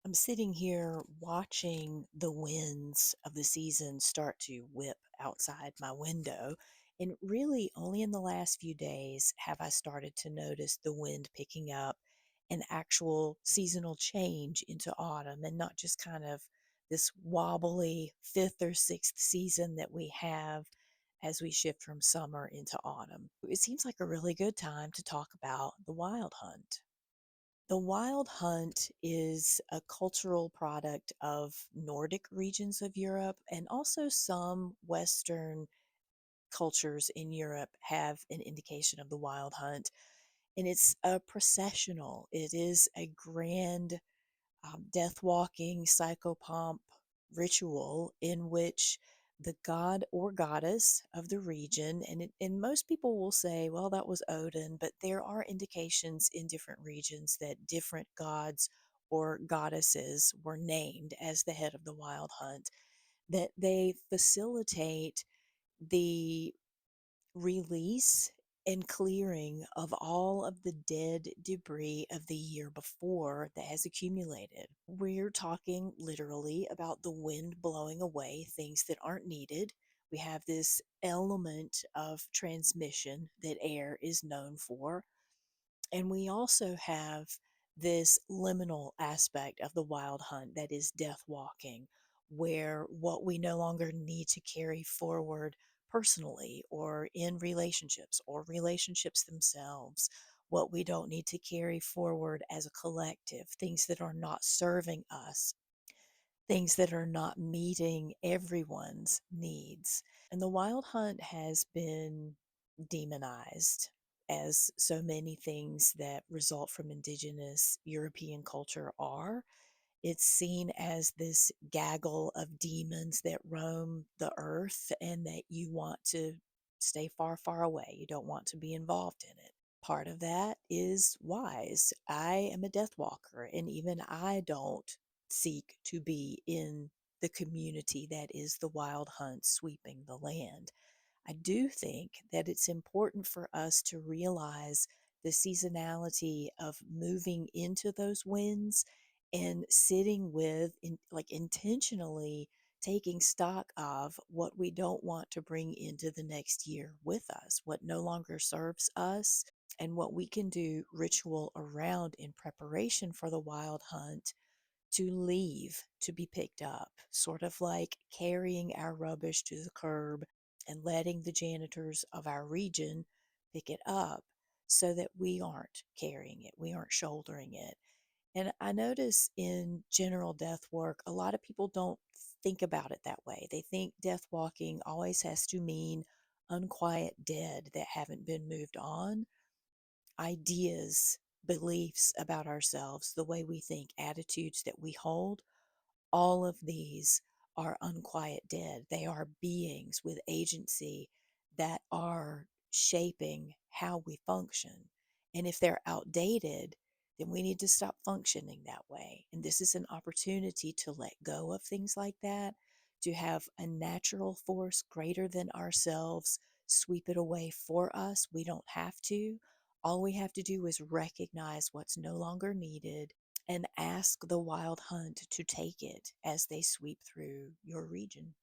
I'm sitting here watching the winds of the season start to whip outside my window. And really, only in the last few days have I started to notice the wind picking up an actual seasonal change into autumn and not just kind of this wobbly fifth or sixth season that we have as we shift from summer into autumn. It seems like a really good time to talk about the wild hunt. The wild hunt is a cultural product of Nordic regions of Europe, and also some Western cultures in Europe have an indication of the wild hunt. And it's a processional, it is a grand death walking psychopomp ritual in which the god or goddess of the region, and most people will say, well, that was Odin, but there are indications in different regions that different gods or goddesses were named as the head of the wild hunt, that they facilitate the release and clearing of all of the dead debris of the year before that has accumulated. We're talking literally about the wind blowing away things that aren't needed. We have this element of transmission that air is known for. And we also have this liminal aspect of the wild hunt that is death walking, where what we no longer need to carry forward personally or in relationships or relationships themselves, what we don't need to carry forward as a collective, things that are not serving us, things that are not meeting everyone's needs. And the wild hunt has been demonized, as so many things that result from indigenous European culture are. It's seen as this gaggle of demons that roam the earth and that you want to stay far, far away. You don't want to be involved in it. Part of that is wise. I am a death walker, and even I don't seek to be in the community that is the wild hunt sweeping the land. I do think that it's important for us to realize the seasonality of moving into those winds and sitting with, like intentionally taking stock of what we don't want to bring into the next year with us, what no longer serves us, and what we can do ritual around in preparation for the wild hunt to leave to be picked up, sort of like carrying our rubbish to the curb and letting the janitors of our region pick it up so that we aren't carrying it, we aren't shouldering it. And I notice in general death work, a lot of people don't think about it that way. They think death walking always has to mean unquiet dead that haven't been moved on. Ideas, beliefs about ourselves, the way we think, attitudes that we hold, all of these are unquiet dead. They are beings with agency that are shaping how we function. And if they're outdated, then we need to stop functioning that way. And this is an opportunity to let go of things like that, to have a natural force greater than ourselves sweep it away for us. We don't have to. All we have to do is recognize what's no longer needed and ask the wild hunt to take it as they sweep through your region.